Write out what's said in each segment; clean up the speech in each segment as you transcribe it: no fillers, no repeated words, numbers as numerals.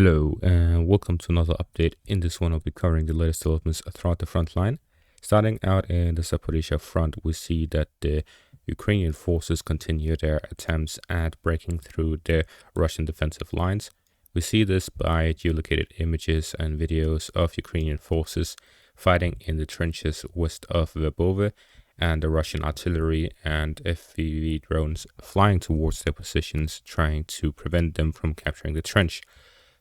Hello and welcome to another update. In this one, I'll be covering the latest developments throughout the front line. Starting out in the Zaporizhzhia front, we see that the Ukrainian forces continue their attempts at breaking through the Russian defensive lines. We see this by geolocated images and videos of Ukrainian forces fighting in the trenches west of Verbove, and the Russian artillery and FPV drones flying towards their positions, trying to prevent them from capturing the trench.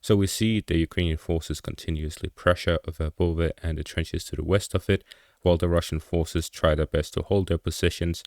So we see the Ukrainian forces continuously pressure Verbove and the trenches to the west of it, while the Russian forces try their best to hold their positions,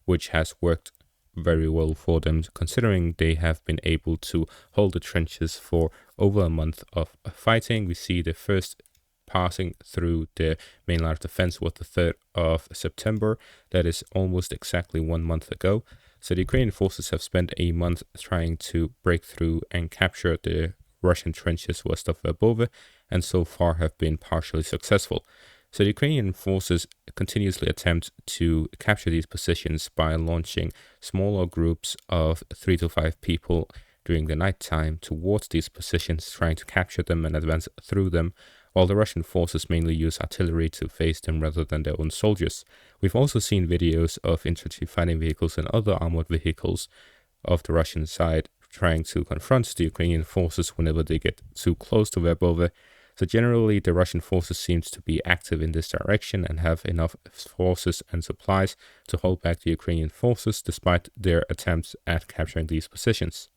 which has worked very well for them, considering they have been able to hold the trenches for over a month of fighting. We see the first passing through the main line of defense was the 3rd of September. That is almost exactly 1 month ago. So the Ukrainian forces have spent a month trying to break through and capture the Russian trenches west of Verbove, and so far have been partially successful. So the Ukrainian forces continuously attempt to capture these positions by launching smaller groups of 3 to 5 people during the night time towards these positions, trying to capture them and advance through them, while the Russian forces mainly use artillery to face them rather than their own soldiers. We've also seen videos of infantry fighting vehicles and other armored vehicles of the Russian side trying to confront the Ukrainian forces whenever they get too close to Verbove. So generally, the Russian forces seems to be active in this direction and have enough forces and supplies to hold back the Ukrainian forces despite their attempts at capturing these positions.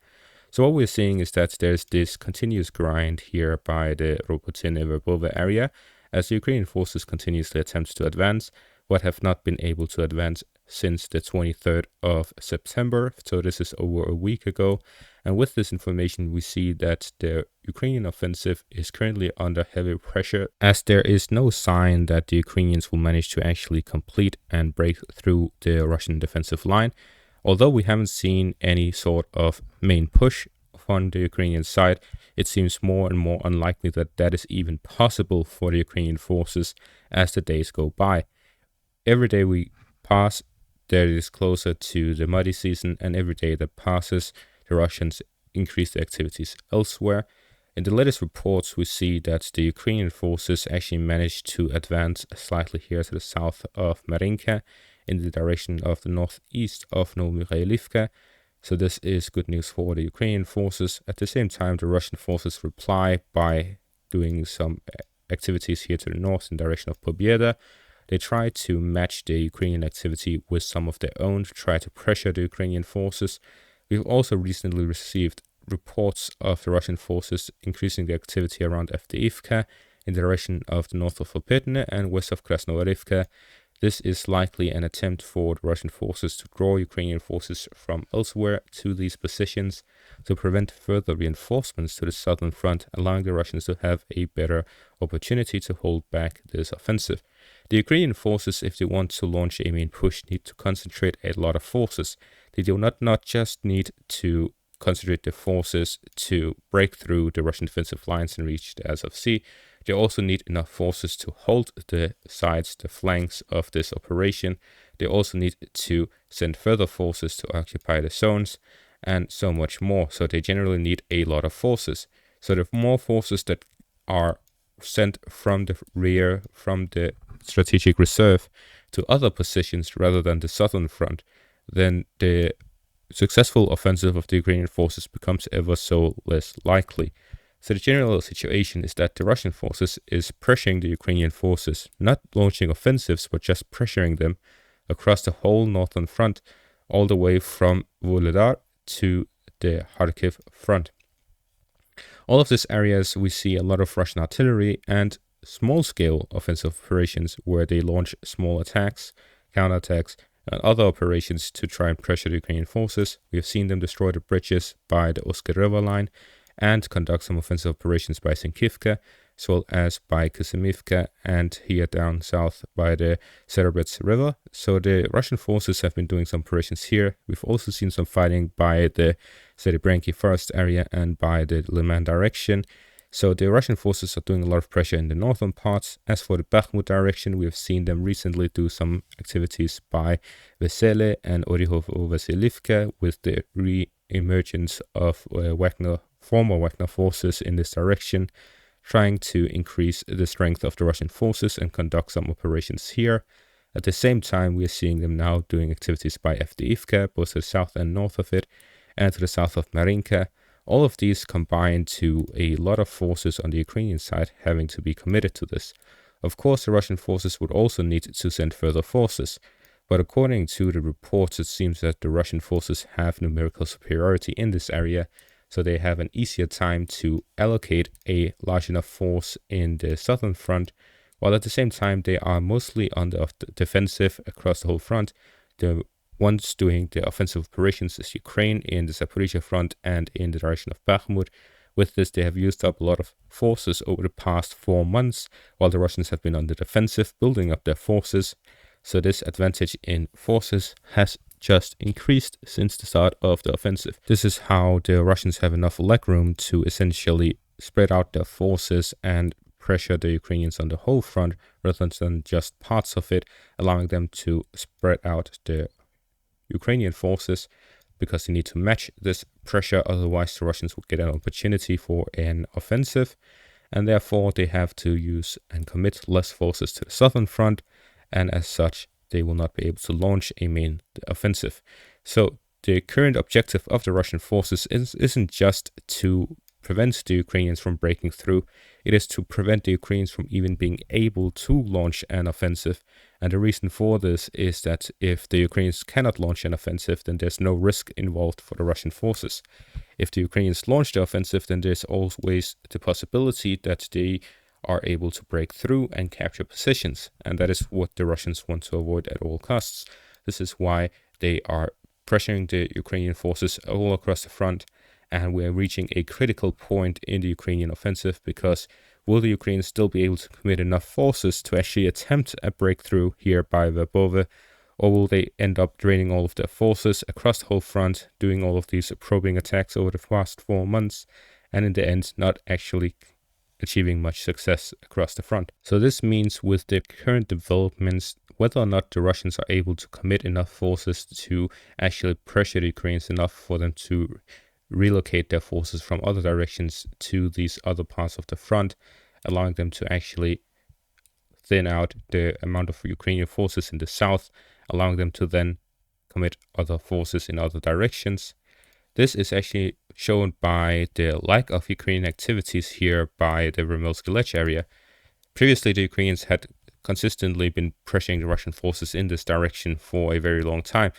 So what we're seeing is that there's this continuous grind here by the Robotyne Verbove area as the Ukrainian forces continuously attempt to advance, but have not been able to advance since the 23rd of September. So this is over a week ago. And with this information, we see that the Ukrainian offensive is currently under heavy pressure, as there is no sign that the Ukrainians will manage to actually complete and break through the Russian defensive line. Although we haven't seen any sort of main push on the Ukrainian side, it seems more and more unlikely that that is even possible for the Ukrainian forces as the days go by. Every day we pass, that is closer to the muddy season, and every day that passes, the Russians increase their activities elsewhere. In the latest reports, we see that the Ukrainian forces actually managed to advance slightly here to the south of Marinka in the direction of the northeast of Novomikhailivka. So this is good news for the Ukrainian forces. At the same time, the Russian forces reply by doing some activities here to the north in the direction of Pobieda. They try to match the Ukrainian activity with some of their own to try to pressure the Ukrainian forces. We've also recently received reports of the Russian forces increasing the activity around Avdiivka in the direction of the north of Opetne and west of Krasnoarivka. This is likely an attempt for the Russian forces to draw Ukrainian forces from elsewhere to these positions to prevent further reinforcements to the southern front, allowing the Russians to have a better opportunity to hold back this offensive. The Ukrainian forces, if they want to launch a main push, need to concentrate a lot of forces. They do not just need to concentrate their forces to break through the Russian defensive lines and reach the Azov Sea. They also need enough forces to hold the sides, the flanks of this operation. They also need to send further forces to occupy the zones and so much more. So they generally need a lot of forces. So the more forces that are sent from the rear, from the strategic reserve to other positions rather than the southern front, then the successful offensive of the Ukrainian forces becomes ever so less likely. So the general situation is that the Russian forces is pressuring the Ukrainian forces, not launching offensives, but just pressuring them across the whole northern front, all the way from Volodar to the Kharkiv front. All of these areas, we see a lot of Russian artillery and small-scale offensive operations where they launch small attacks, counterattacks, and other operations to try and pressure the Ukrainian forces. We have seen them destroy the bridges by the Oskar River line and conduct some offensive operations by Sinkivka, as well as by Kazimivka and here down south by the Serebrets River. So the Russian forces have been doing some operations here. We've also seen some fighting by the Serebrenki forest area and by the Liman direction. So the Russian forces are doing a lot of pressure in the northern parts. As for the Bakhmut direction, we have seen them recently do some activities by Vesele and Orihovo-Vasilivka with the re-emergence of Wagner former Wagner forces in this direction, trying to increase the strength of the Russian forces and conduct some operations here. At the same time, we are seeing them now doing activities by Avdiivka, both to the south and north of it, and to the south of Marinka. All of these combine to a lot of forces on the Ukrainian side having to be committed to this. Of course, the Russian forces would also need to send further forces, but according to the reports, it seems that the Russian forces have numerical superiority in this area, so they have an easier time to allocate a large enough force in the southern front, while at the same time they are mostly on the defensive across the whole front. The ones doing the offensive operations is Ukraine in the Zaporizhia front and in the direction of Bakhmut. With this, they have used up a lot of forces over the past 4 months, while the Russians have been on the defensive, building up their forces. So this advantage in forces has just increased since the start of the offensive. This is how the Russians have enough leg room to essentially spread out their forces and pressure the Ukrainians on the whole front rather than just parts of it, allowing them to spread out the Ukrainian forces, because they need to match this pressure, otherwise the Russians would get an opportunity for an offensive, and therefore they have to use and commit less forces to the southern front, and as such they will not be able to launch a main offensive. So the current objective of the Russian forces isn't just to prevent the Ukrainians from breaking through, it is to prevent the Ukrainians from even being able to launch an offensive. And the reason for this is that if the Ukrainians cannot launch an offensive, then there's no risk involved for the Russian forces. If the Ukrainians launch the offensive, then there's always the possibility that they are able to break through and capture positions. And that is what the Russians want to avoid at all costs. This is why they are pressuring the Ukrainian forces all across the front. And we are reaching a critical point in the Ukrainian offensive, because will the Ukrainians still be able to commit enough forces to actually attempt a breakthrough here by Verbove, or will they end up draining all of their forces across the whole front, doing all of these probing attacks over the past 4 months, and in the end not actually achieving much success across the front? So this means with the current developments, whether or not the Russians are able to commit enough forces to actually pressure the Ukrainians enough for them to relocate their forces from other directions to these other parts of the front, allowing them to actually thin out the amount of Ukrainian forces in the south, allowing them to then commit other forces in other directions. This is actually shown by the lack of Ukrainian activities here by the Remelsky Lech area. Previously, the Ukrainians had consistently been pressuring the Russian forces in this direction for a very long time.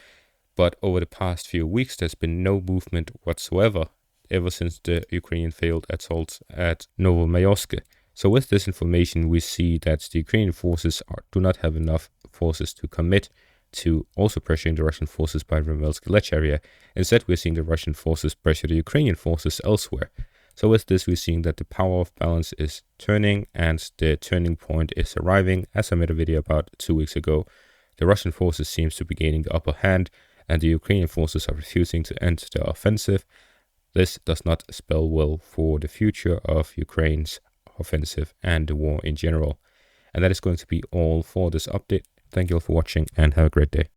But over the past few weeks, there's been no movement whatsoever, ever since the Ukrainian failed assault at Novomayorsk. So with this information, we see that the Ukrainian forces do not have enough forces to commit to also pressuring the Russian forces by the Remelsky Lech area. Instead, we're seeing the Russian forces pressure the Ukrainian forces elsewhere. So with this, we're seeing that the power of balance is turning, and the turning point is arriving. As I made a video about 2 weeks ago, the Russian forces seems to be gaining the upper hand, and the Ukrainian forces are refusing to end the offensive. This does not spell well for the future of Ukraine's offensive and the war in general. And that is going to be all for this update. Thank you all for watching, and have a great day.